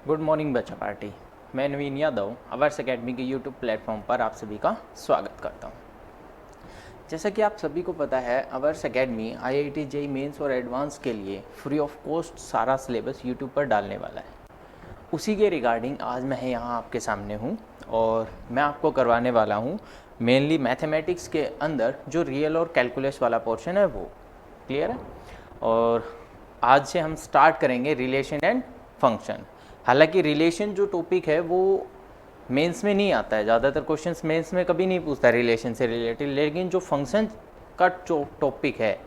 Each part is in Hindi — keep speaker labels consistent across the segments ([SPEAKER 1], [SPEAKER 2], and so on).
[SPEAKER 1] गुड मॉर्निंग बच्चा पार्टी। मैं नवीन यादव अवर्स एकेडमी के यूट्यूब प्लेटफॉर्म पर आप सभी का स्वागत करता हूं। जैसा कि आप सभी को पता है, ours academy IIT JEE mains और एडवांस के लिए फ्री ऑफ कॉस्ट सारा सिलेबस यूट्यूब पर डालने वाला है। उसी के रिगार्डिंग आज मैं यहाँ आपके सामने हूँ और मैं आपको करवाने वाला हूँ मेनली मैथमेटिक्स के अंदर जो रियल और कैलकुलस वाला पोर्शन है वो क्लियर है। और आज से हम स्टार्ट करेंगे रिलेशन एंड फंक्शन। हालांकि रिलेशन जो टॉपिक है वो मेंस में नहीं आता है, ज़्यादातर क्वेश्चंस मेंस में कभी नहीं पूछता रिलेशन से रिलेटेड, लेकिन जो फंक्शन का टॉपिक है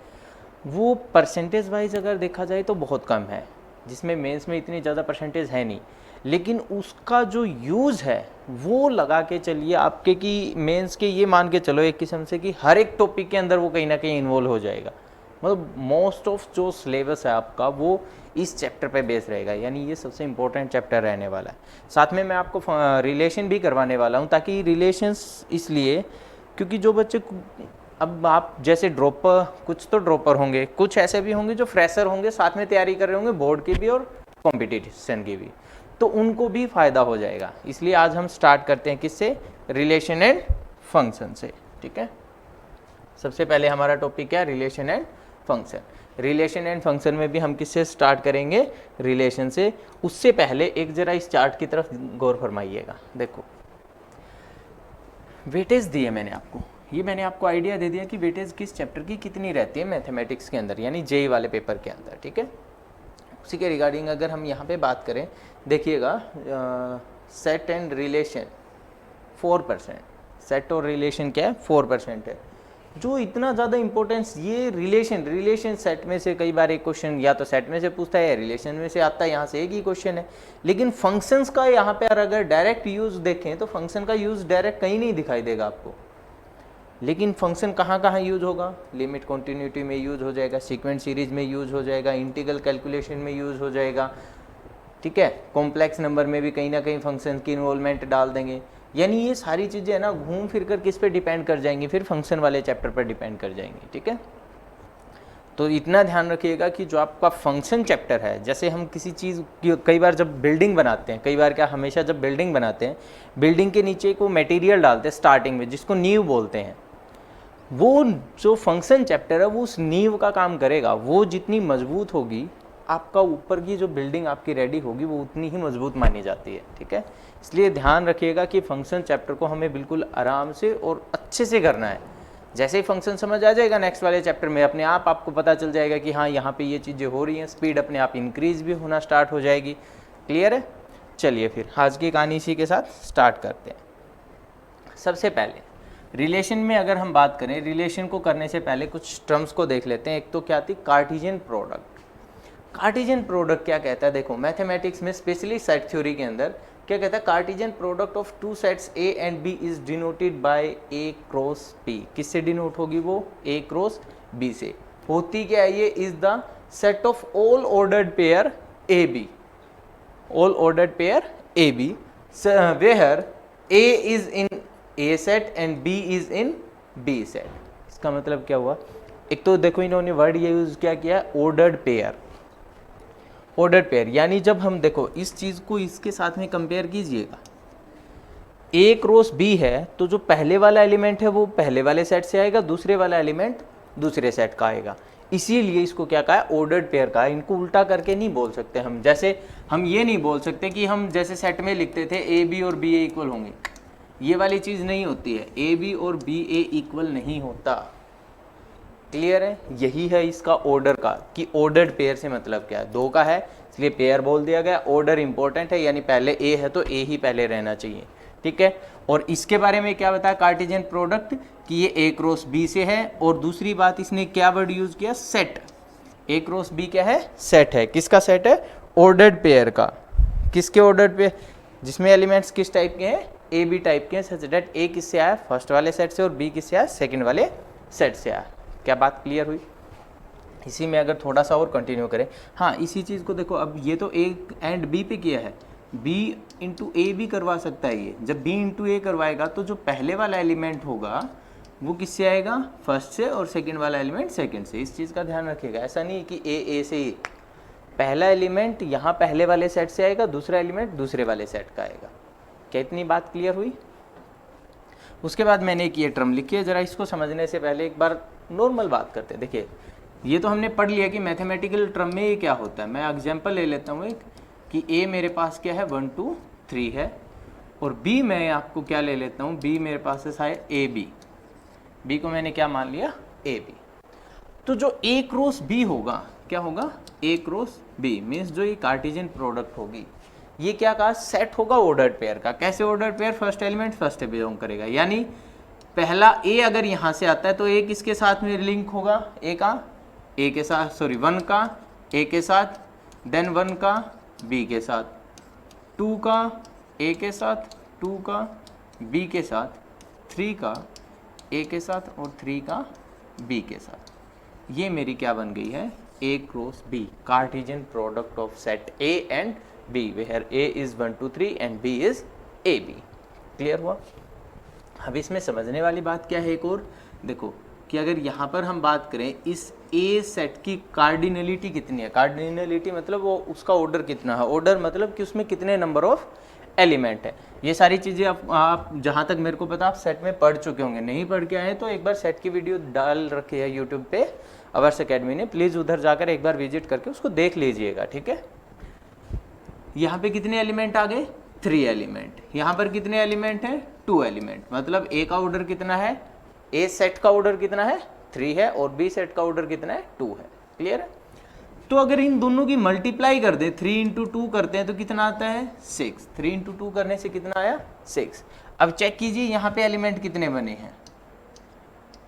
[SPEAKER 1] वो परसेंटेज वाइज अगर देखा जाए तो बहुत कम है, जिसमें मेंस में इतनी ज़्यादा परसेंटेज है नहीं, लेकिन उसका जो यूज़ है वो लगा के चलिए आपके कि मेंस के ये मान के चलो एक किस्म से कि हर एक टॉपिक के अंदर वो कहीं ना कहीं इन्वॉल्व हो जाएगा। मतलब मोस्ट ऑफ जो सिलेबस है आपका वो इस चैप्टर पे बेस रहेगा, यानी ये सबसे इम्पोर्टेंट चैप्टर रहने वाला है। साथ में मैं आपको रिलेशन भी करवाने वाला हूँ, ताकि रिलेशंस इसलिए क्योंकि जो बच्चे अब आप जैसे ड्रॉपर, कुछ तो ड्रॉपर होंगे, कुछ ऐसे भी होंगे जो फ्रेशर होंगे, साथ में तैयारी कर रहे होंगे बोर्ड की भी और कॉम्पिटिशन की भी, तो उनको भी फ़ायदा हो जाएगा। इसलिए आज हम स्टार्ट करते हैं किससे, रिलेशन एंड फंक्शन से। ठीक है, सबसे पहले हमारा टॉपिक क्या है, relation and function. Relation and function में भी हम किससे स्टार्ट करेंगे, रिलेशन से। उससे पहले एक जरा इस चार्ट की तरफ गौर फरमाइएगा। देखो वेटेज दी है मैंने आपको, ये मैंने आपको आइडिया दे दिया कि वेटेज किस चैप्टर की कितनी रहती है मैथमेटिक्स के अंदर, यानी जेईई वाले पेपर के अंदर। ठीक है, उसी के रिगार्डिंग अगर हम यहाँ पे बात करें, देखिएगा सेट एंड रिलेशन 4%, सेट और रिलेशन क्या है 4% है। जो इतना ज़्यादा इंपॉर्टेंस ये रिलेशन सेट में से कई बार एक क्वेश्चन या तो सेट में से पूछता है या रिलेशन में से आता है, यहाँ से एक ही क्वेश्चन है। लेकिन फंक्शंस का यहाँ पे अगर डायरेक्ट यूज़ देखें तो फंक्शन का यूज़ डायरेक्ट कहीं नहीं दिखाई देगा आपको, लेकिन फंक्शन कहाँ कहाँ यूज होगा, लिमिट कॉन्टिन्यूटी में यूज हो जाएगा, सीक्वेंस सीरीज में यूज हो जाएगा, इंटीग्रल कैलकुलेशन में यूज हो जाएगा। ठीक है, कॉम्प्लेक्स नंबर में भी कहीं ना कहीं फंक्शन की इन्वॉल्वमेंट डाल देंगे। यानी ये सारी चीज़ें है ना घूम फिर कर किस पे डिपेंड कर जाएंगी, फिर फंक्शन वाले चैप्टर पर डिपेंड कर जाएंगी। ठीक है, तो इतना ध्यान रखिएगा कि जो आपका फंक्शन चैप्टर है, जैसे हम किसी चीज़ की कई बार जब बिल्डिंग बनाते हैं, कई बार क्या हमेशा जब बिल्डिंग बनाते हैं, बिल्डिंग के नीचे को मटेरियल डालते हैं स्टार्टिंग में, जिसको नींव बोलते हैं। वो जो फंक्शन चैप्टर है वो उस नींव का काम करेगा। वो जितनी मजबूत होगी, आपका ऊपर की जो बिल्डिंग आपकी रेडी होगी वो उतनी ही मजबूत मानी जाती है। ठीक है, इसलिए ध्यान रखिएगा कि फंक्शन चैप्टर को हमें बिल्कुल आराम से और अच्छे से करना है। जैसे ही फंक्शन समझ आ जाएगा, नेक्स्ट वाले चैप्टर में अपने आप आपको पता चल जाएगा कि हाँ यहाँ पे ये चीज़ें हो रही हैं, स्पीड अपने आप इंक्रीज भी होना स्टार्ट हो जाएगी। क्लियर है, चलिए फिर आज की कहानी इसी के साथ स्टार्ट करते हैं। सबसे पहले रिलेशन में अगर हम बात करें, रिलेशन को करने से पहले कुछ टर्म्स को देख लेते हैं। एक तो क्या थी, कार्टेशियन प्रोडक्ट। कार्टेशियन प्रोडक्ट क्या कहता है, देखो मैथमेटिक्स में स्पेशली सेट थ्योरी के अंदर क्या कहता है, Cartesian product of two sets A and B is denoted by A cross B. किससे डिनोट होगी वो, ए क्रॉस बी से। होती क्या है ये, is the set of all ordered pair A B, all ordered pair A B where A is in A set and B is in B set. इसका मतलब क्या हुआ, एक तो देखो इन्होंने वर्ड ये यूज क्या किया, ऑर्डर्ड पेयर। ऑर्डर्ड पेयर यानी जब हम देखो इस चीज को इसके साथ में कंपेयर कीजिएगा, ए क्रॉस बी है तो जो पहले वाला एलिमेंट है वो पहले वाले सेट से आएगा, दूसरे वाला एलिमेंट दूसरे सेट का आएगा। इसीलिए इसको क्या कहा है, ऑर्डर्ड पेयर का। इनको उल्टा करके नहीं बोल सकते हम, जैसे हम ये नहीं बोल सकते कि हम जैसे सेट में लिखते थे ए बी और बी ए इक्वल होंगे, ये वाली चीज़ नहीं होती है। ए बी और बी ए इक्वल नहीं होता। क्लियर है, यही है इसका ऑर्डर का, कि ऑर्डर्ड पेयर से मतलब क्या है, दो का है इसलिए पेयर बोल दिया गया। ऑर्डर इंपॉर्टेंट है, यानी पहले ए है तो ए ही पहले रहना चाहिए। ठीक है, और इसके बारे में क्या बताया कार्टेशियन प्रोडक्ट, कि ये ए क्रॉस बी से है। और दूसरी बात इसने क्या वर्ड यूज किया, सेट। ए क्रॉस बी क्या है, सेट है। किसका सेट है, ऑर्डर्ड पेयर का। किसके ऑर्डर्ड पेयर, जिसमें एलिमेंट्स किस टाइप के हैं, ए बी टाइप के हैं, सच दैट ए किससे आया, फर्स्ट वाले सेट से, और बी किससे आया, सेकंड वाले सेट से आया। क्या बात क्लियर हुई। इसी में अगर थोड़ा सा और कंटिन्यू करें, हाँ इसी चीज़ को देखो, अब ये तो ए एंड बी पे किया है, बी इंटू ए भी करवा सकता है ये। जब बी इंटू ए करवाएगा तो जो पहले वाला एलिमेंट होगा वो किससे आएगा, फर्स्ट से, और सेकंड वाला एलिमेंट सेकंड से। इस चीज़ का ध्यान रखिएगा, ऐसा नहीं कि ए से ही पहला एलिमेंट यहाँ पहले वाले सेट से आएगा, दूसरा एलिमेंट दूसरे वाले सेट का आएगा। क्या इतनी बात क्लियर हुई? उसके बाद मैंने एक ये टर्म लिखी है, जरा इसको समझने से पहले एक बार नॉर्मल बात करते हैं। देखिए ये तो हमने पढ़ लिया कि मैथमेटिकल टर्म में ये क्या होता है। मैं एग्जांपल ले लेता हूँ एक, कि ए मेरे पास क्या है 1 2 3 है, और बी मैं आपको क्या ले लेता हूँ, बी मेरे पास है शायद ए बी, बी को मैंने क्या मान लिया ए बी। तो जो ए क्रॉस बी होगा क्या होगा, ए क्रॉस बी मीन्स जो ये कार्टेशियन प्रोडक्ट होगी ये क्या कहा, सेट होगा ऑर्डर्ड पेयर का। कैसे ordered pair, first element first से बिलोंग करेगा, यानी पहला ए अगर यहाँ से आता है तो ए किसके साथ में लिंक होगा, ए का, ए के साथ, सॉरी 1 का ए के साथ, देन 1 का बी के साथ, 2 का ए के साथ, 2 का बी के साथ, 3 का ए के साथ और 3 का बी के साथ। ये मेरी क्या बन गई है, A cross B, Cartesian product of set A and B, where A is 1 2 3 and B is A B. Clear हुआ? अब इसमें समझने वाली बात क्या है एक और, देखो कि अगर यहाँ पर हम बात करें इस ए सेट की कार्डिनलिटी कितनी है, कार्डिनलिटी मतलब वो उसका ऑर्डर कितना है, ऑर्डर मतलब कि उसमें कितने नंबर ऑफ एलिमेंट है। ये सारी चीज़ें आप जहाँ तक मेरे को पता आप सेट में पढ़ चुके होंगे, नहीं पढ़ के आए तो एक बार सेट की वीडियो डाल रखी है यूट्यूब पे अवर्स अकेडमी ने, प्लीज़ उधर जाकर एक बार विजिट करके उसको देख लीजिएगा, ठीक है। यहाँ पे कितने एलिमेंट आ गए, 3 एलिमेंट, यहाँ पर कितने एलिमेंट हैं, 2 एलिमेंट, मतलब ए का ऑर्डर कितना है, ए सेट का ऑर्डर कितना है 3 है, और बी सेट का ऑर्डर कितना है 2 है। क्लियर है? तो अगर इन दोनों की मल्टीप्लाई कर दें, 3 इंटू 2 करते हैं तो कितना आता है 6, 3 इंटू 2 करने से कितना आया 6। अब चेक कीजिए यहाँ पे एलिमेंट कितने बने हैं,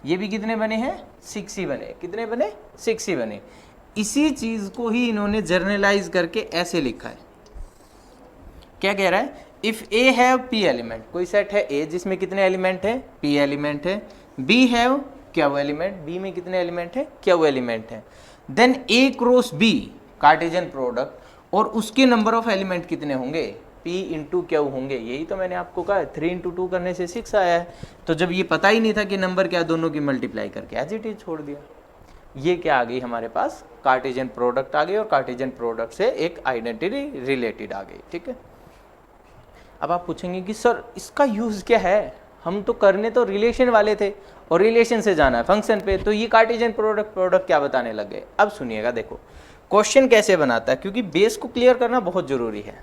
[SPEAKER 1] ये भी कितने बने हैं 6 ही बने, कितने बने 6 ही बने। इसी चीज को ही इन्होंने जर्नलाइज करके ऐसे लिखा है, क्या कह रहा है, if A have P element, कोई सेट है ए जिसमें कितने एलिमेंट है, पी एलिमेंट है, बी हैव क्या वो एलिमेंट, बी में कितने एलिमेंट है, क्या वो एलिमेंट है, देन ए क्रॉस बी कार्टेशियन प्रोडक्ट, और उसके नंबर ऑफ एलिमेंट कितने होंगे, पी इंटू क्या होंगे। यही तो मैंने आपको कहा 3 इंटू 2 करने से 6 आया है। तो जब ये पता ही नहीं था कि नंबर क्या, दोनों की मल्टीप्लाई करके एज इट इज छोड़ दिया। ये क्या आ गई हमारे पास, कार्टेशियन प्रोडक्ट आ गई, और कार्टेशियन प्रोडक्ट से एक आइडेंटिटी रिलेटेड आ गई, ठीक है। अब आप पूछेंगे कि सर इसका यूज़ क्या है, हम तो करने तो रिलेशन वाले थे और रिलेशन से जाना है फंक्शन पे, तो ये कार्टेशियन प्रोडक्ट क्या बताने लग गए। अब सुनिएगा, देखो क्वेश्चन कैसे बनाता है, क्योंकि बेस को क्लियर करना बहुत जरूरी है।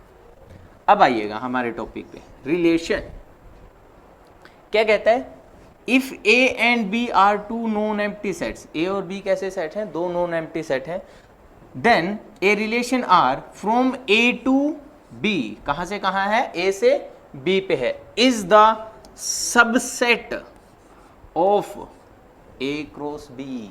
[SPEAKER 1] अब आइएगा हमारे टॉपिक पे, रिलेशन क्या कहता है, if A and B are 2 non empty sets, A और बी कैसे सेट हैं, 2 नॉन एम्प्टी सेट हैं, then a relation R from A to B, कहां से कहां है, ए से बी पे है, is the subset of A cross B.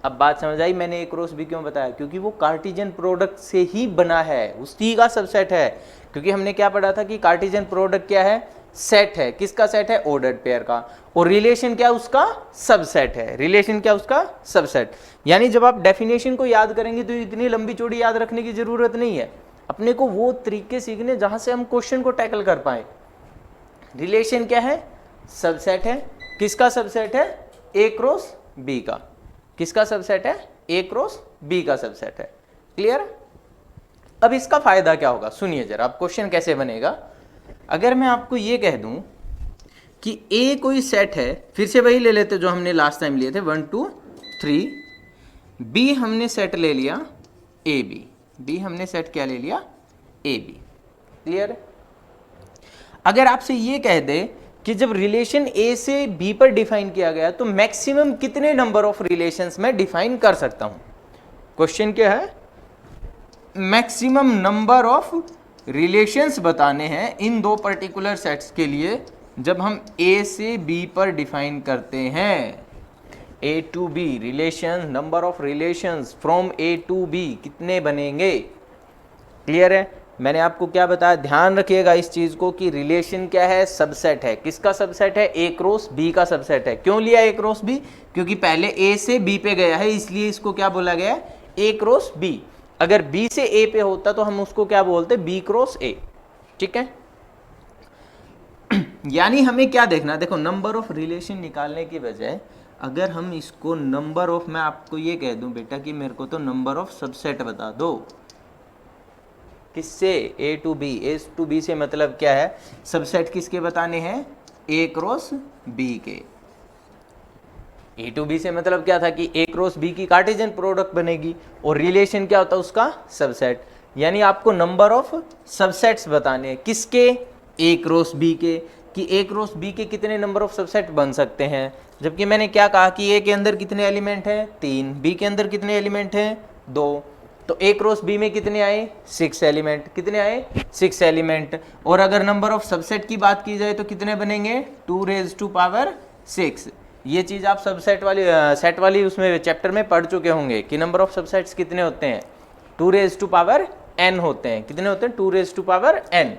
[SPEAKER 1] अब बात समझ आई, मैंने ए क्रॉस बी क्यों बताया, क्योंकि वो कार्टेशियन प्रोडक्ट से ही बना है, उसी का सबसेट है। क्योंकि हमने क्या पढ़ा था कि कार्टेशियन प्रोडक्ट क्या है, सेट है, किसका सेट है, ऑर्डर्ड पेयर का, और रिलेशन क्या उसका सबसेट है, रिलेशन क्या उसका सबसेट। यानी जब आप डेफिनेशन को याद करेंगे तो इतनी लंबी चौड़ी याद रखने की जरूरत नहीं है, अपने को वो तरीके सीखने जहां से हम क्वेश्चन को टैकल कर पाए। रिलेशन क्या है, सबसेट है, किसका सबसेट है, ए क्रॉस बी का, किसका सबसेट है, ए क्रॉस बी का सबसेट है। क्लियर? अब इसका फायदा क्या होगा, सुनिए जरा, अब क्वेश्चन कैसे बनेगा। अगर मैं आपको ये कह दूं कि ए कोई सेट है, फिर से वही ले लेते जो हमने लास्ट टाइम लिए थे 1 2 3, बी हमने सेट ले लिया ए बी, बी हमने सेट क्या ले लिया ए बी। क्लियर? अगर आपसे ये कह दे कि जब रिलेशन ए से बी पर डिफाइन किया गया तो मैक्सिमम कितने नंबर ऑफ रिलेशंस में डिफाइन कर सकता हूं, क्वेश्चन क्या है, मैक्सिमम नंबर ऑफ रिलेशंस बताने हैं इन 2 पर्टिकुलर सेट्स के लिए जब हम ए से बी पर डिफाइन करते हैं। A to B relation, number of relations from A to B कितने बनेंगे। क्लियर है? मैंने आपको क्या बताया, ध्यान रखिएगा इस चीज को कि रिलेशन क्या है, सबसेट है, किसका सबसेट है, ए क्रॉस बी का सबसेट है। क्यों लिया ए क्रॉस बी, क्योंकि पहले ए से बी पे गया है, इसलिए इसको क्या बोला गया है, ए क्रॉस बी। अगर बी से ए पे होता तो हम उसको क्या बोलते, बी क्रॉस ए। ठीक है, यानी हमें क्या देखना, देखो नंबर ऑफ रिलेशन निकालने की बजाय अगर हम इसको नंबर ऑफ, मैं आपको ये कह दूं बेटा कि मेरे को तो नंबर ऑफ सबसेट बता दो, किससे? A to B. A to B से मतलब क्या है? सबसेट किसके बताने हैं? ए क्रॉस बी के। ए टू बी से मतलब क्या था कि ए क्रॉस बी की कार्टेशियन प्रोडक्ट बनेगी, और रिलेशन क्या होता है उसका? सबसेट। यानी आपको नंबर ऑफ सबसेट्स बताने हैं किसके? ए क्रॉस बी के, कि ए क्रॉस बी के कितने नंबर ऑफ सबसेट बन सकते हैं। जबकि मैंने क्या कहा कि ए के अंदर कितने एलिमेंट हैं? 3, बी के अंदर कितने एलिमेंट हैं? 2। तो ए क्रॉस बी में कितने आए? 6 एलिमेंट। कितने आए? 6 एलिमेंट। और अगर नंबर ऑफ सबसेट की बात की जाए तो कितने बनेंगे? 2⁻6। ये चीज़ आप सबसेट वाली सेट वाली उसमें चैप्टर में पढ़ चुके होंगे कि नंबर ऑफ सबसेट्स कितने होते हैं? 2⁻n होते हैं। कितने होते हैं? 2⁻n।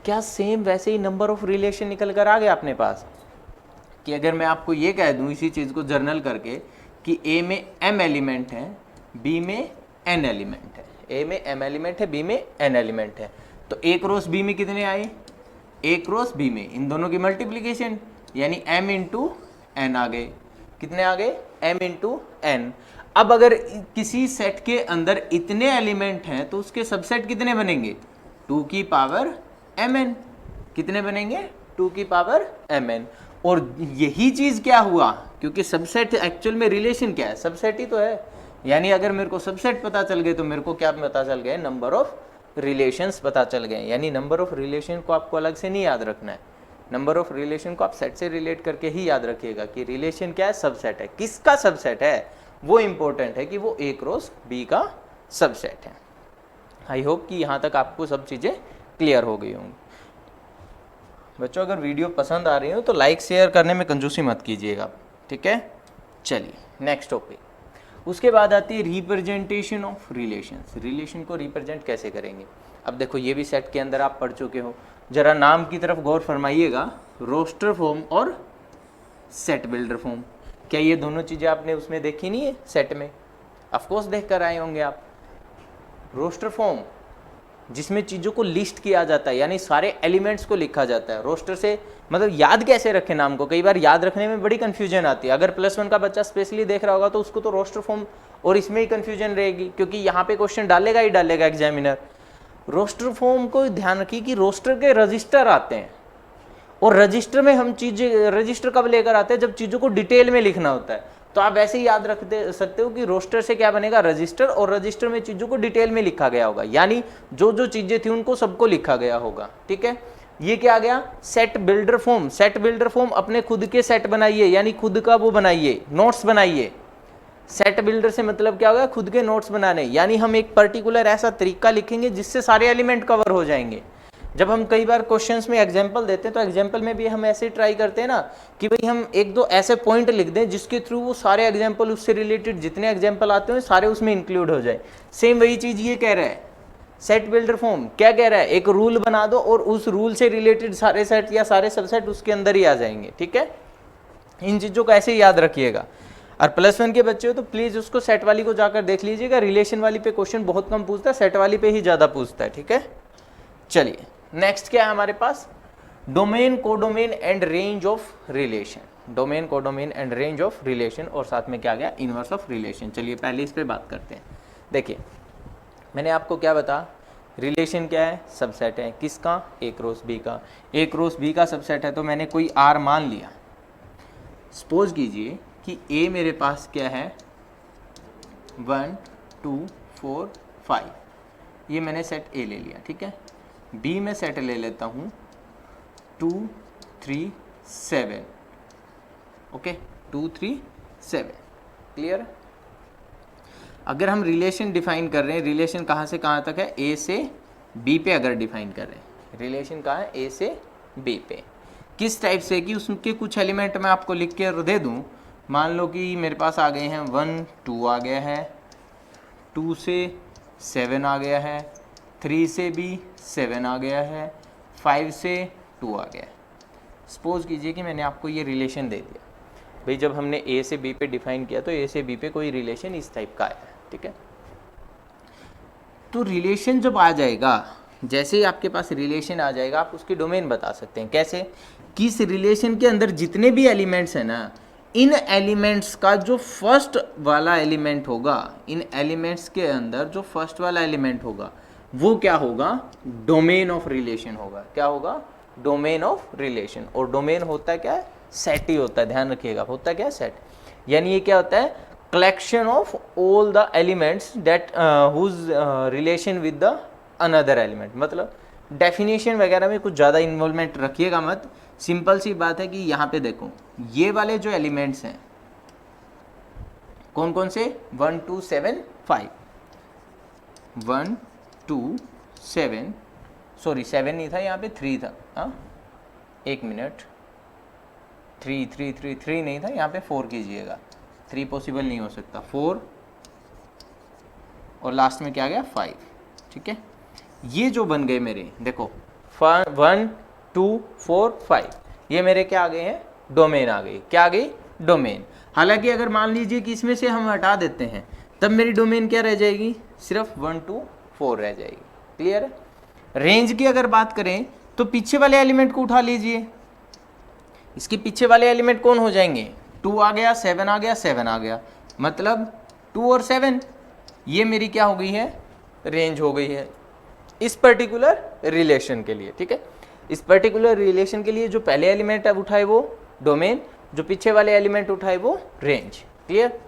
[SPEAKER 1] क्या सेम वैसे ही नंबर ऑफ रिलेशन निकल कर आ गया अपने पास? कि अगर मैं आपको ये कह दूं इसी चीज़ को जर्नल करके कि ए में m एलिमेंट है, बी में n एलिमेंट है, ए में m एलिमेंट है, बी में n एलिमेंट है, तो ए क्रॉस बी में कितने आए? ए क्रॉस बी में इन दोनों की मल्टीप्लीकेशन, यानी m इंटू n आ गए। कितने आ गए? m into n। अब अगर किसी सेट के अंदर इतने एलिमेंट हैं तो उसके सबसेट कितने बनेंगे? 2⁻mn। कितने बनेंगे? 2⁻mn। और यही चीज क्या हुआ? क्योंकि सबसेट एक्चुअल में रिलेशन क्या है? सबसेट ही तो है। यानी अगर मेरे को सबसेट पता चल गए तो मेरे को क्या पता चल गए? नंबर ऑफ रिलेशंस पता चल गए। यानी नंबर ऑफ रिलेशन को आपको अलग से नहीं याद रखना है। नंबर ऑफ रिलेशन को आप सेट से रिलेट करके ही याद रखिएगा कि रिलेशन क्या है? सबसेट है। किसका सबसेट है? वो इंपॉर्टेंट है कि वो ए क्रॉस बी का सबसेट है। आई होप कि यहाँ तक आपको सब चीज़ें क्लियर हो गई होंगी। बच्चों अगर वीडियो पसंद आ रही हो तो लाइक शेयर करने में कंजूसी मत कीजिएगा, ठीक है। चलिए नेक्स्ट टॉपिक। उसके बाद आती है रिप्रेजेंटेशन ऑफ रिलेशंस। रिलेशन को रिप्रेजेंट कैसे करेंगे? अब देखो ये भी सेट के अंदर आप पढ़ चुके हो, जरा नाम की तरफ गौर फरमाइएगा, रोस्टर फॉर्म और सेट बिल्डर फॉर्म। क्या ये दोनों चीज़ें आपने उसमें देखी नहीं है सेट में? ऑफकोर्स देख कर आए होंगे आप। रोस्टर फॉर्म जिसमें चीज़ों को लिस्ट किया जाता है, यानी सारे एलिमेंट्स को लिखा जाता है। रोस्टर से मतलब याद कैसे रखें नाम को? कई बार याद रखने में बड़ी कन्फ्यूजन आती है। अगर +1 का बच्चा स्पेशली देख रहा होगा तो उसको तो रोस्टर फॉर्म और इसमें ही कन्फ्यूजन रहेगी, क्योंकि यहाँ पे क्वेश्चन डालेगा ही डालेगा एग्जामिनर। रोस्टर फॉर्म को ध्यान रखिए कि रोस्टर के रजिस्टर आते हैं, और रजिस्टर में हम चीज़ें, रजिस्टर कब लेकर आते हैं? जब चीज़ों को डिटेल में लिखना होता है। तो आप ऐसे ही याद रख सकते हो कि रोस्टर से क्या बनेगा? रजिस्टर, और रजिस्टर में चीज़ों को डिटेल में लिखा गया होगा, यानी जो जो चीज़ें थी उनको सबको लिखा गया होगा, ठीक है। ये क्या आ गया? Set builder form. Set builder form अपने खुद के सेट बनाइए, यानी खुद का वो बनाइए, नोट्स बनाइए। सेट बिल्डर से मतलब क्या होगा? खुद के नोट्स बनाने, यानी हम एक पर्टिकुलर ऐसा तरीका लिखेंगे जिससे सारे एलिमेंट कवर हो जाएंगे। जब हम कई बार क्वेश्चंस में एग्जाम्पल देते हैं तो एग्जाम्पल में भी हम ऐसे ट्राई करते हैं ना कि भाई हम एक दो ऐसे पॉइंट लिख दें जिसके थ्रू वो सारे एग्जाम्पल, उससे रिलेटेड जितने एग्जाम्पल आते हैं सारे उसमें इंक्लूड हो जाए। सेम वही चीज़ ये कह रहा है सेट बिल्डर फॉर्म। क्या कह रहा है? एक रूल बना दो और उस रूल से रिलेटेड सारे सेट या सारे सबसेट उसके अंदर ही आ जाएंगे, ठीक है। इन चीज़ों को ऐसे ही याद रखिएगा। और +1 के बच्चे हो तो प्लीज़ उसको सेट वाली को जाकर देख लीजिएगा। रिलेशन वाली पे क्वेश्चन बहुत कम पूछता है, सेट वाली पे ही ज़्यादा पूछता है, ठीक है। चलिए नेक्स्ट क्या है हमारे पास? Domain, codomain and range of relation. Domain, codomain and range of relation, और साथ में क्या गया? Inverse of relation. चलिए पहले इस पे बात करते हैं। देखिए मैंने आपको क्या बता, रिलेशन क्या है? सबसेट है। किसका? ए क्रॉस बी का। ए क्रॉस बी का सबसेट है तो मैंने कोई आर मान लिया। सपोज कीजिए कि ए मेरे पास क्या है? 1 2 4 5, ये मैंने सेट ए ले लिया, ठीक है। बी में सेट ले लेता हूँ 2 3 7, ओके 2 3 7, क्लियर। अगर हम रिलेशन डिफाइन कर रहे हैं, रिलेशन कहाँ से कहाँ तक है? ए से बी पे अगर डिफाइन कर रहे हैं, रिलेशन कहाँ है? ए से बी पे। किस टाइप से? कि उसके कुछ एलिमेंट मैं आपको लिख के दे दूँ। मान लो कि मेरे पास आ गए हैं 1 2 आ गया है, 2 से 7 आ गया है, 3 से भी 7 आ गया है, 5 से 2 आ गया है। सपोज कीजिए कि मैंने आपको ये रिलेशन दे दिया भाई, जब हमने ए से बी पे डिफाइन किया तो ए से बी पे कोई रिलेशन इस टाइप का आया है, ठीक है। तो रिलेशन जब आ जाएगा, जैसे ही आपके पास रिलेशन आ जाएगा आप उसकी डोमेन बता सकते हैं। कैसे? कि इस रिलेशन के अंदर जितने भी एलिमेंट्स हैं ना, इन एलिमेंट्स का जो फर्स्ट वाला एलिमेंट होगा, इन एलिमेंट्स के अंदर जो फर्स्ट वाला एलिमेंट होगा वो क्या होगा, डोमेन ऑफ रिलेशन होगा। क्या होगा, डोमेन ऑफ रिलेशन। और डोमेन होता है क्या है, सेट ही होता है, ध्यान रखिएगा, होता है क्या, सेट। यानी ये क्या होता है, collection of all the elements that whose relation with the another element. मतलब डेफिनेशन वगैरह में कुछ ज़्यादा इन्वॉल्वमेंट रखिएगा मत, सिंपल सी बात है कि यहाँ पे देखो ये वाले जो एलिमेंट्स हैं कौन कौन से, 1 2 7 5, 1 2 7, सॉरी 7 नहीं था यहाँ पे 3 था, हाँ एक मिनट, 3 3 3 3 नहीं था यहाँ पे, 4 कीजिएगा, 3 पॉसिबल नहीं हो सकता, 4 और लास्ट में क्या आ गया 5, ठीक है। ये जो बन गए मेरे, देखो 1 2 4 5, ये मेरे क्या आ गए हैं, डोमेन आ गई। क्या आ गई, डोमेन। हालांकि अगर मान लीजिए कि इसमें से हम हटा देते हैं तब मेरी डोमेन क्या रह जाएगी, सिर्फ 1 2 4 रह जाएगी। क्लियर है। रेंज की अगर बात करें तो पीछे वाले एलिमेंट को उठा लीजिए, इसके पीछे वाले एलिमेंट कौन हो जाएंगे, 2 आ गया, 7 आ गया, 7 आ गया, मतलब 2 और 7, ये मेरी क्या हो गई है, रेंज हो गई है इस पर्टिकुलर रिलेशन के लिए। ठीक है, इस पर्टिकुलर रिलेशन के लिए जो पहले एलिमेंट अब उठाए वो डोमेन, जो पीछे वाले एलिमेंट उठाए वो रेंज। क्लियर।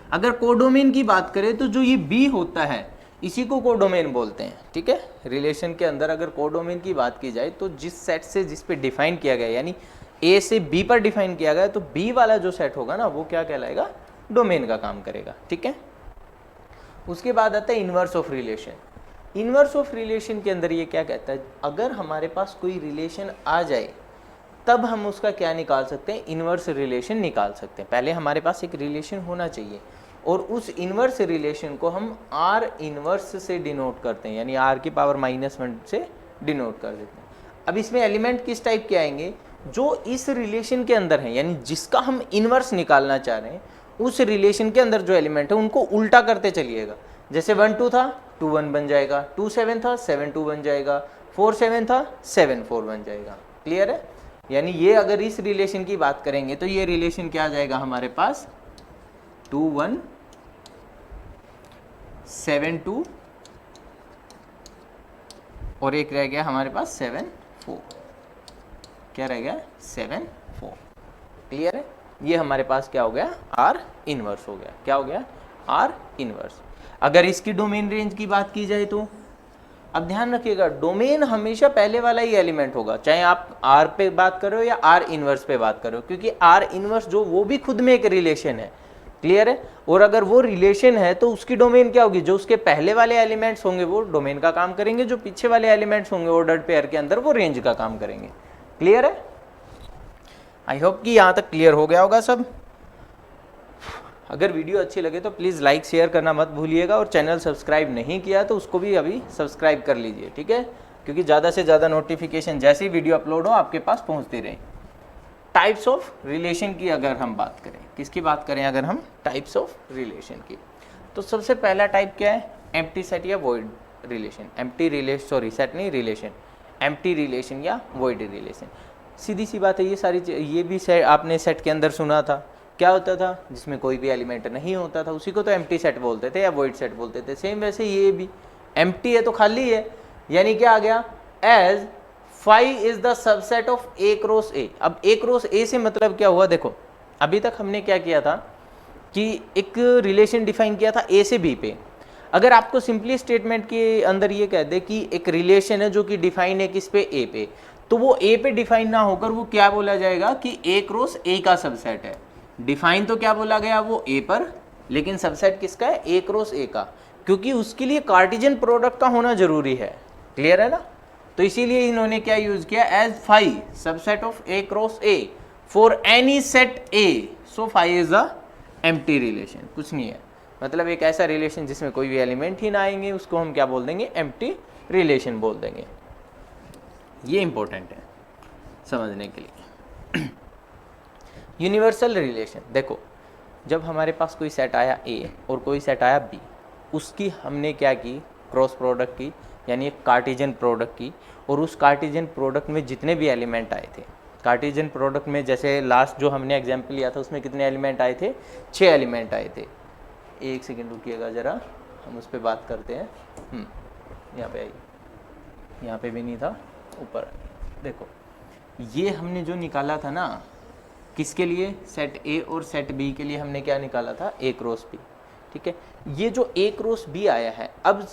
[SPEAKER 1] अगर कोडोमेन की बात करें तो जो ये बी होता है इसी को कोडोमेन बोलते हैं। ठीक है, रिलेशन के अंदर अगर कोडोमेन की बात की जाए तो जिस सेट से जिस पे डिफाइन किया गया, यानी ए से बी पर डिफाइन किया गया, तो बी वाला जो सेट होगा ना वो क्या कहलाएगा, डोमेन का काम करेगा। ठीक है, उसके बाद आता है inverse of relation. Inverse of relation के अंदर ये क्या कहता है, अगर हमारे पास कोई रिलेशन आ जाए तब हम उसका क्या निकाल सकते हैं, इनवर्स रिलेशन निकाल सकते हैं। पहले हमारे पास एक रिलेशन होना चाहिए और उस इनवर्स रिलेशन को हम आर इनवर्स से डिनोट करते हैं, यानी आर की पावर -1 से डिनोट कर देते हैं। अब इसमें एलिमेंट किस टाइप के आएंगे, जो इस रिलेशन के अंदर है, यानी जिसका हम इनवर्स निकालना चाह रहे हैं उस रिलेशन के अंदर जो एलिमेंट है उनको उल्टा करते चलिएगा। जैसे 1 2 था 2 1 बन जाएगा, 2 7 था 7 2 बन जाएगा, 4 7 था 7 4 बन जाएगा। क्लियर है। यानी ये अगर इस रिलेशन की बात करेंगे तो ये रिलेशन क्या आ जाएगा हमारे पास, 2 1 7 2 और एक रह गया हमारे पास 7 4, क्या रह गया 7 4। क्लियर है। ये हमारे पास क्या हो गया, आर इनवर्स हो गया। क्या हो गया, आर इनवर्स। अगर इसकी डोमेन रेंज की बात की जाए तो अब ध्यान रखिएगा, डोमेन हमेशा पहले वाला ही एलिमेंट होगा, चाहे आप आर पे बात कर रहे हो या आर इनवर्स पे बात कर रहे हो, क्योंकि आर इनवर्स जो वो भी खुद में एक रिलेशन है। क्लियर है। और अगर वो रिलेशन है तो उसकी डोमेन क्या होगी, जो उसके पहले वाले एलिमेंट्स होंगे वो डोमेन का काम करेंगे, जो पीछे वाले एलिमेंट्स होंगे ऑर्डर्ड पेयर के अंदर वो रेंज का काम करेंगे। क्लियर है। आई होप कि यहाँ तक क्लियर हो गया होगा सब। अगर वीडियो अच्छी लगे तो प्लीज़ लाइक शेयर करना मत भूलिएगा, और चैनल सब्सक्राइब नहीं किया तो उसको भी अभी सब्सक्राइब कर लीजिए। ठीक है, क्योंकि ज़्यादा से ज़्यादा नोटिफिकेशन जैसी वीडियो अपलोड हो आपके पास पहुँचती रहे। टाइप्स ऑफ रिलेशन की अगर हम बात करें, किसकी बात करें अगर हम, टाइप्स ऑफ रिलेशन की, तो सबसे पहला टाइप क्या है, एम्प्टी सेट या void relation. Empty relation, sorry set नहीं, रिलेशन, एम्प्टी रिलेशन या वॉइड रिलेशन। सीधी सी बात है, ये सारी ये भी सेट आपने सेट के अंदर सुना था। क्या होता था, जिसमें कोई भी एलिमेंट नहीं होता था उसी को तो एम्प्टी सेट बोलते थे या वॉइड सेट बोलते थे। सेम वैसे ये भी एम्प्टी है तो खाली है, यानी क्या आ गया, as phi is the subset of A cross A. अब ए क्रॉस ए से मतलब क्या हुआ, देखो अभी तक हमने क्या किया था कि एक रिलेशन डिफाइन किया था ए से बी पे। अगर आपको सिंपली स्टेटमेंट के अंदर ये कह दे कि एक रिलेशन है जो कि डिफाइन है किस पे, ए पे, तो वो ए पे डिफाइन ना होकर वो क्या बोला जाएगा कि ए क्रॉस ए का सबसेट है। डिफाइन तो क्या बोला गया वो ए पर, लेकिन सबसेट किसका है, ए क्रॉस ए का, क्योंकि उसके लिए कार्टेशियन प्रोडक्ट का होना जरूरी है। क्लियर है ना। तो इसीलिए इन्होंने क्या यूज किया, as phi subset of A cross A for any set A, so phi is a empty relation. कुछ नहीं है, मतलब एक ऐसा रिलेशन जिसमें कोई भी एलिमेंट ही ना आएंगे उसको हम क्या बोल देंगे, एम्प्टी रिलेशन बोल देंगे। ये इंपॉर्टेंट है समझने के लिए। यूनिवर्सल रिलेशन, देखो जब हमारे पास कोई सेट आया ए और कोई सेट आया बी, उसकी हमने क्या की, क्रॉस प्रोडक्ट की, यानी एक कार्टेशियन प्रोडक्ट की, और उस कार्टेशियन प्रोडक्ट में जितने भी एलिमेंट आए थे, कार्टेशियन प्रोडक्ट में जैसे लास्ट जो हमने एग्जांपल लिया था उसमें कितने एलिमेंट आए थे, 6 एलिमेंट आए थे। एक सेकेंड रुकिएगा ज़रा, हम उस पर बात करते हैं। यहाँ पे आई, यहाँ पे भी नहीं था, ऊपर देखो, ये हमने जो निकाला था ना, किसके लिए, सेट ए और सेट बी के लिए हमने क्या निकाला था, ए क्रॉस बी, ठीक है। ये जो ए क्रॉस बी आया है, अब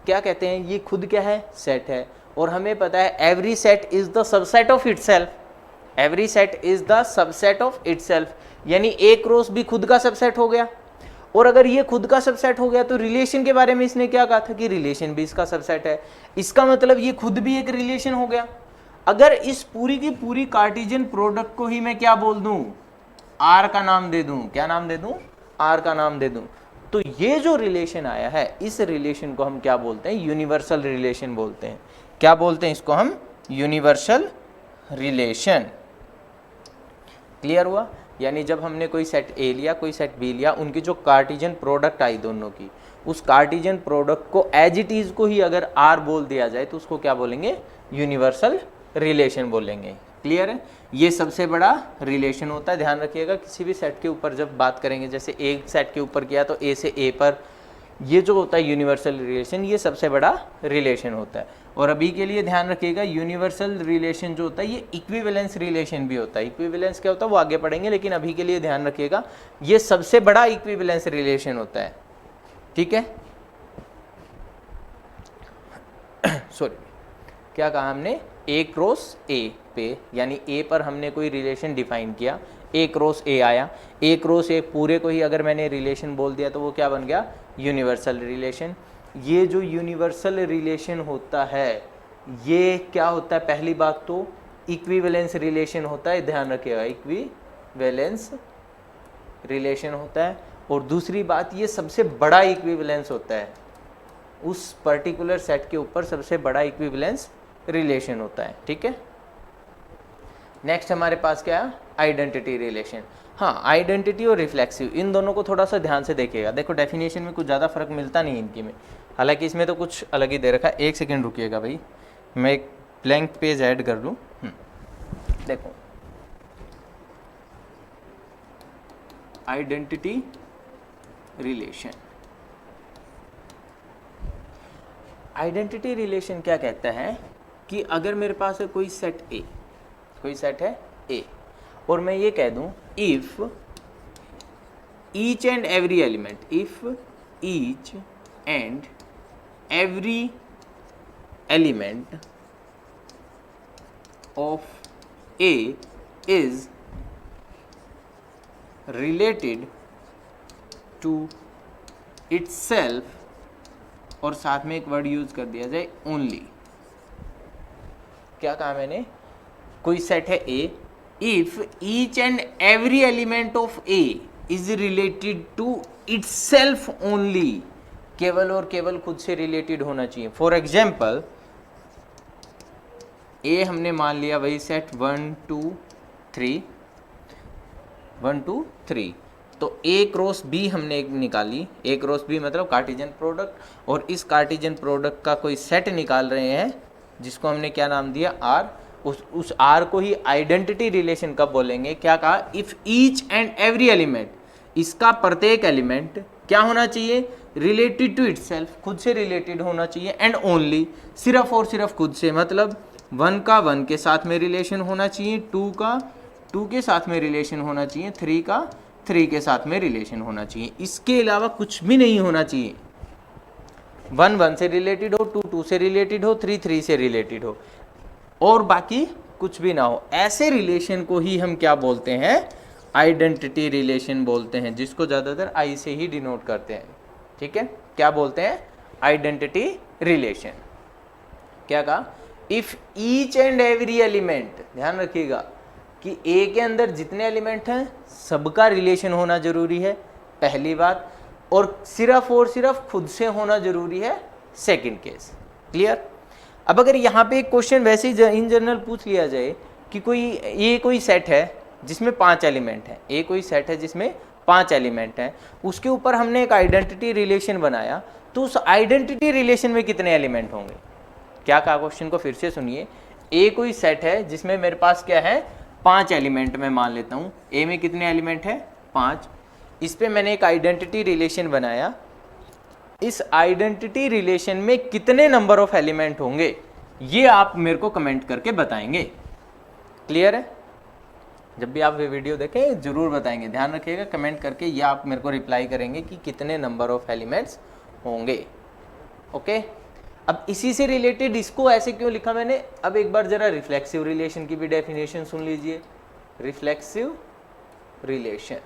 [SPEAKER 1] क्या कहते हैं, ये खुद क्या है, सेट है, और हमें पता है every set is the subset of itself, every set is the subset of itself, यानी ए क्रॉस बी खुद का सबसेट हो गया। और अगर ये खुद का सबसेट हो गया तो रिलेशन के बारे में इसने क्या कहा था कि रिलेशन भी इसका सबसेट है, इसका मतलब ये खुद भी एक रिलेशन हो गया। अगर इस पूरी की पूरी कार्टेशियन प्रोडक्ट को ही मैं क्या बोल दूं, आर का नाम दे दूं, क्या नाम दे दूं, आर का नाम दे दूं, तो ये जो रिलेशन आया है, इस रिलेशन को हम क्या बोलते हैं, यूनिवर्सल रिलेशन बोलते हैं। क्या बोलते हैं इसको हम, यूनिवर्सल रिलेशन। क्लियर हुआ। यानी जब हमने कोई सेट ए लिया, कोई सेट बी लिया, उनकी जो कार्टेशियन प्रोडक्ट आई दोनों की, उस कार्टेशियन प्रोडक्ट को एज इट इज को ही अगर आर बोल दिया जाए तो उसको क्या बोलेंगे, यूनिवर्सल रिलेशन बोलेंगे। क्लियर है। ये सबसे बड़ा रिलेशन होता है, ध्यान रखिएगा किसी भी सेट के ऊपर जब बात करेंगे, जैसे एक सेट के ऊपर किया तो ए से ए पर, ये जो होता है यूनिवर्सल रिलेशन, ये सबसे बड़ा रिलेशन होता है। और अभी के लिए ध्यान रखिएगा, यूनिवर्सल रिलेशन जो होता है ये इक्विवेलेंस रिलेशन भी होता है। इक्विवेलेंस क्या होता है वो आगे पढ़ेंगे, लेकिन अभी के लिए ध्यान रखिएगा ये सबसे बड़ा इक्विवेलेंस रिलेशन होता है, ठीक है। सॉरी, क्या कहा हमने, ए क्रॉस ए पे, यानी ए पर हमने कोई रिलेशन डिफाइन किया, ए क्रॉस ए आया, ए क्रॉस ए पूरे को ही अगर मैंने रिलेशन बोल दिया तो वो क्या बन गया, यूनिवर्सल रिलेशन। ये जो यूनिवर्सल रिलेशन होता है ये क्या होता है, पहली बात तो इक्विवेलेंस रिलेशन होता है, ध्यान रखिएगा इक्विवेलेंस रिलेशन होता है। और दूसरी बात, ये सबसे बड़ा इक्विवेलेंस होता है, उस पर्टिकुलर सेट के ऊपर सबसे बड़ा इक्विवेलेंस रिलेशन होता है, ठीक है। नेक्स्ट हमारे पास क्या है, आइडेंटिटी रिलेशन। हाँ, आइडेंटिटी और रिफ्लेक्सिव, इन दोनों को थोड़ा सा ध्यान से देखिएगा। देखो डेफिनेशन में कुछ ज़्यादा फर्क मिलता नहीं इनकी में, हालांकि इसमें तो कुछ अलग ही दे रखा है। एक सेकेंड रुकिएगा भाई, मैं एक ब्लैंक पेज ऐड कर लूँ। देखो आइडेंटिटी रिलेशन, आइडेंटिटी रिलेशन क्या कहता है कि अगर मेरे पास है कोई सेट ए, कोई सेट है ए, और मैं ये कह दूं if each and every element, if each and every element of A is related to itself, और साथ में एक वर्ड यूज कर दिया जाए ओनली। क्या कहा मैंने, कोई सेट है A, if each and every element of A is related to itself only, केवल और केवल खुद से रिलेटेड होना चाहिए। फॉर एग्जाम्पल ए हमने मान लिया वही सेट 1 2 3, 1 2 3, तो ए क्रॉस बी हमने एक निकाली, ए क्रॉस बी मतलब कार्टेशियन प्रोडक्ट, और इस कार्टेशियन प्रोडक्ट का कोई सेट निकाल रहे हैं जिसको हमने क्या नाम दिया, आर। उस आर को ही आइडेंटिटी रिलेशन कब बोलेंगे, क्या कहा, if each and every element, इसका प्रत्येक एलिमेंट क्या होना चाहिए, रिलेटेड टू इटसेल्फ, खुद से रिलेटेड होना चाहिए, एंड ओनली, सिर्फ और सिर्फ खुद से, मतलब 1 का 1 के साथ में रिलेशन होना चाहिए, 2 का 2 के साथ में रिलेशन होना चाहिए, 3 का 3 के साथ में रिलेशन होना चाहिए, इसके अलावा कुछ भी नहीं होना चाहिए। 1 1 से रिलेटेड हो, 2 2 से रिलेटेड हो, 3 3 से रिलेटेड हो, और बाकी कुछ भी ना हो। ऐसे रिलेशन को ही हम क्या बोलते हैं, आइडेंटिटी रिलेशन बोलते हैं, जिसको ज़्यादातर आई से ही डिनोट करते हैं, ठीक है। क्या बोलते हैं, आइडेंटिटी रिलेशन। क्या कहा, if each and every element, ध्यान रखिएगा कि ए के अंदर जितने एलिमेंट हैं सबका रिलेशन होना जरूरी है, पहली बात, और सिर्फ खुद से होना जरूरी है, सेकंड केस। क्लियर। अब अगर यहाँ पे एक क्वेश्चन वैसे ही इन जनरल पूछ लिया जाए कि कोई सेट है जिसमें 5 एलिमेंट हैं, ए कोई सेट है जिसमें 5 एलिमेंट हैं, उसके ऊपर हमने एक आइडेंटिटी रिलेशन बनाया, तो उस आइडेंटिटी रिलेशन में कितने एलिमेंट होंगे। क्या कहा, क्वेश्चन को फिर से सुनिए, ए कोई सेट है जिसमें मेरे पास क्या है, 5 एलिमेंट मैं मान लेता हूँ, ए में कितने एलिमेंट है, 5, इस पे मैंने एक आइडेंटिटी रिलेशन बनाया, इस आइडेंटिटी रिलेशन में कितने नंबर ऑफ एलिमेंट होंगे, ये आप मेरे को कमेंट करके बताएंगे। क्लियर है? जब भी आप ये वीडियो देखें जरूर बताएंगे, ध्यान रखिएगा, कमेंट करके ये आप मेरे को रिप्लाई करेंगे कि कितने नंबर ऑफ एलिमेंट्स होंगे। ओके, अब इसी से रिलेटेड इसको ऐसे क्यों लिखा मैंने, अब एक बार जरा रिफ्लेक्सिव रिलेशन की भी डेफिनेशन सुन लीजिए। रिफ्लेक्सिव रिलेशन,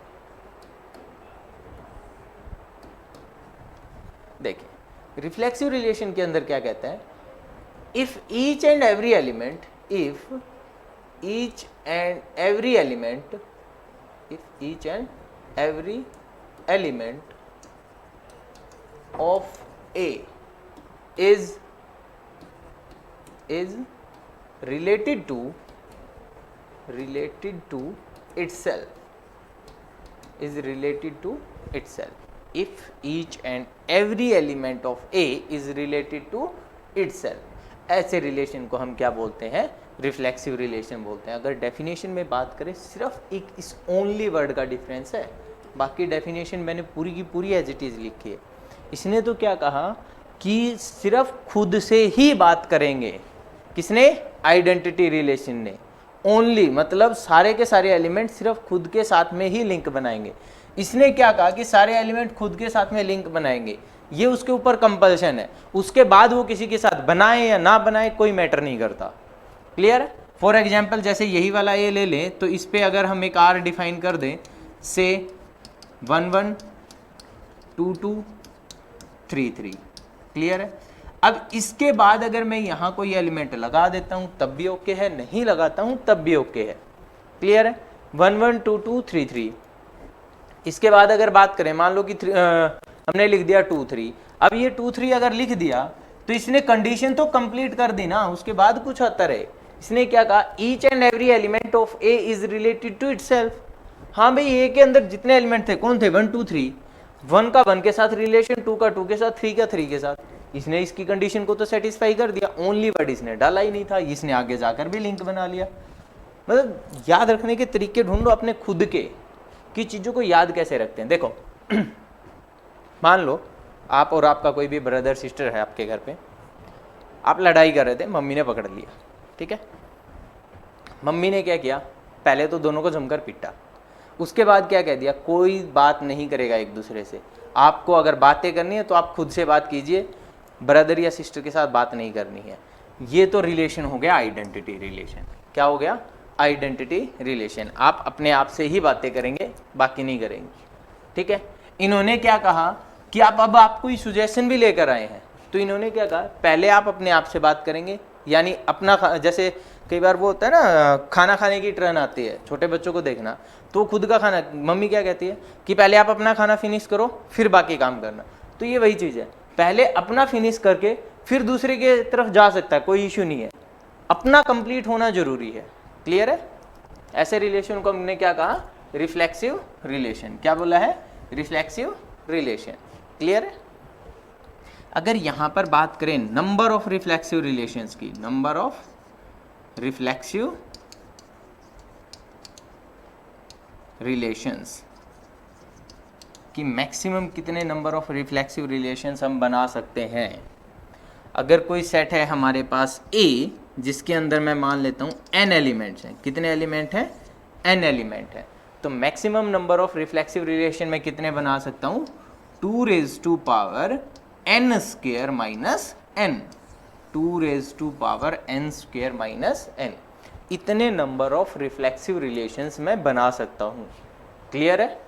[SPEAKER 1] देखिए रिफ्लेक्सिव रिलेशन के अंदर क्या कहता है, if each and every element, if each and every element, if each and every element of A is related to itself, is related to itself, if each and every element of A is related to itself, ऐसे रिलेशन को हम क्या बोलते हैं, रिफ्लेक्सिव रिलेशन बोलते हैं। अगर डेफिनेशन में बात करें सिर्फ एक इस ओनली वर्ड का डिफरेंस है, बाकी डेफिनेशन मैंने पूरी की पूरी एज इट इज लिखी है। इसने तो क्या कहा कि सिर्फ खुद से ही बात करेंगे, किसने, आइडेंटिटी रिलेशन ने, ओनली मतलब सारे के सारे एलिमेंट सिर्फ खुद के साथ में ही लिंक बनाएंगे। इसने क्या कहा कि सारे एलिमेंट खुद के साथ में लिंक बनाएंगे, ये उसके ऊपर कंपल्शन है, उसके बाद वो किसी के साथ बनाए या ना बनाए कोई मैटर नहीं करता। क्लियर है? फॉर एग्जाम्पल जैसे यही वाला ए ले लें तो इस पर अगर हम एक आर डिफाइन कर दें, से 1 1 2 2 3 3, क्लियर है? अब इसके बाद अगर मैं यहाँ कोई एलिमेंट लगा देता हूँ तब भी ओके है, नहीं लगाता हूँ तब भी ओके है। क्लियर है? 1 1 2 2 3 3, इसके बाद अगर बात करें, मान लो कि हमने लिख दिया 2 3, अब ये 2 3 अगर लिख दिया तो इसने कंडीशन तो कंप्लीट कर दी ना, उसके बाद कुछ होता रहे। इसने क्या कहा, each and every element of A is related to itself. हाँ भाई, ए के अंदर जितने एलिमेंट थे कौन थे, 1 2 3, 1 का 1 के साथ रिलेशन, 2 का 2 के साथ, 3 का 3 के साथ। इसने इसकी कंडीशन को तो सेटिस्फाई कर दिया, ओनली वर्ड इसने डाला ही नहीं था, इसने आगे जाकर भी लिंक बना लिया। मतलब याद रखने के तरीके ढूंढो अपने खुद के, कि चीज़ों को याद कैसे रखते हैं। देखो मान लो आप और आपका कोई भी ब्रदर सिस्टर है आपके घर पे, आप लड़ाई कर रहे थे, मम्मी ने पकड़ लिया, ठीक है। मम्मी ने क्या किया, पहले तो दोनों को जमकर पीटा, उसके बाद क्या कह दिया, कोई बात नहीं करेगा एक दूसरे से, आपको अगर बातें करनी है तो आप खुद से बात कीजिए, ब्रदर या सिस्टर के साथ बात नहीं करनी है। ये तो रिलेशन हो गया आइडेंटिटी रिलेशन। क्या हो गया, आइडेंटिटी रिलेशन। आप अपने आप से ही बातें करेंगे, बाकी नहीं करेंगे, ठीक है। इन्होंने क्या कहा कि आप कोई सुजेशन भी लेकर आए हैं, तो इन्होंने क्या कहा, पहले आप अपने आप से बात करेंगे, यानी अपना, जैसे कई बार वो होता है ना, खाना खाने की ट्रेन आती है, छोटे बच्चों को देखना, तो खुद का खाना, मम्मी क्या कहती है कि पहले आप अपना खाना फिनिश करो फिर बाकी काम करना। तो ये वही चीज़ है, पहले अपना फिनिश करके फिर दूसरे के तरफ जा सकता है, कोई इशू नहीं है, अपना कंप्लीट होना जरूरी है। क्लियर है? ऐसे रिलेशन को हमने क्या कहा, रिफ्लेक्सिव रिलेशन। क्या बोला है, रिफ्लेक्सिव रिलेशन। क्लियर है? अगर यहां पर बात करें नंबर ऑफ रिफ्लेक्सिव रिलेशंस की, नंबर ऑफ रिफ्लेक्सिव रिलेशंस कि मैक्सिमम कितने नंबर ऑफ रिफ्लेक्सिव रिलेशंस हम बना सकते हैं। अगर कोई सेट है हमारे पास A, जिसके अंदर मैं मान लेता हूँ n एलिमेंट्स हैं, कितने एलिमेंट हैं, n एलिमेंट है, तो maximum number of reflexive relation में कितने बना सकता हूँ, 2 raised to power n square minus n, 2 raised to power n square minus n, इतने नंबर ऑफ रिफ्लेक्सिव रिलेशंस मैं बना सकता हूँ। क्लियर है?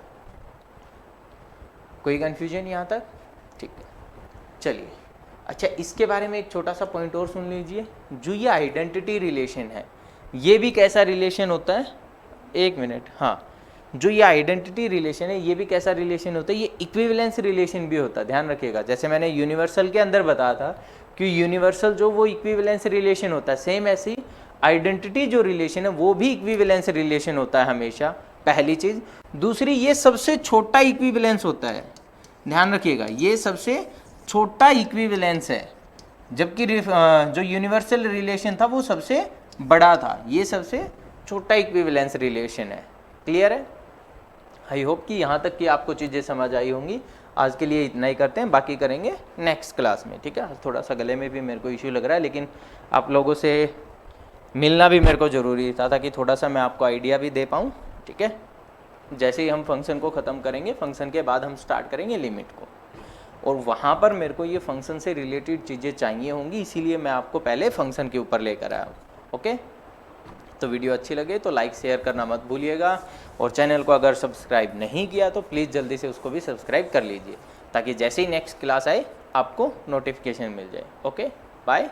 [SPEAKER 1] कोई कंफ्यूजन यहाँ तक? ठीक है, चलिए। अच्छा, इसके बारे में एक छोटा सा पॉइंट और सुन लीजिए। जो ये आइडेंटिटी रिलेशन है, ये भी कैसा रिलेशन होता है, एक मिनट, हाँ, जो ये आइडेंटिटी रिलेशन है ये भी कैसा रिलेशन होता है, ये इक्विवेलेंस रिलेशन भी होता है। ध्यान रखिएगा, जैसे मैंने यूनिवर्सल के अंदर बताया था कि यूनिवर्सल जो वो इक्विवेलेंस रिलेशन होता है, सेम ऐसे ही आइडेंटिटी जो रिलेशन है वो भी इक्विवेलेंस रिलेशन होता है हमेशा, पहली चीज। दूसरी, ये सबसे छोटा इक्विवेलेंस होता है, ध्यान रखिएगा, ये सबसे छोटा इक्विवेलेंस है, जबकि जो यूनिवर्सल रिलेशन था वो सबसे बड़ा था, ये सबसे छोटा इक्विवेलेंस रिलेशन है। क्लियर है? आई होप कि यहाँ तक कि आपको चीज़ें समझ आई होंगी। आज के लिए इतना ही करते हैं, बाकी करेंगे नेक्स्ट क्लास में, ठीक है। आज थोड़ा सा गले में भी मेरे को इश्यू लग रहा है, लेकिन आप लोगों से मिलना भी मेरे को ज़रूरी था ताकि थोड़ा सा मैं आपको आइडिया भी दे पाऊँ, ठीक है। जैसे ही हम फंक्शन को ख़त्म करेंगे, फंक्शन के बाद हम स्टार्ट करेंगे लिमिट को, और वहाँ पर मेरे को ये फंक्शन से रिलेटेड चीज़ें चाहिए होंगी, इसीलिए मैं आपको पहले फंक्शन के ऊपर लेकर आया हूँ, ओके। तो वीडियो अच्छी लगे तो लाइक शेयर करना मत भूलिएगा, और चैनल को अगर सब्सक्राइब नहीं किया तो प्लीज़ जल्दी से उसको भी सब्सक्राइब कर लीजिए, ताकि जैसे ही नेक्स्ट क्लास आए आपको नोटिफिकेशन मिल जाए। Okay, bye.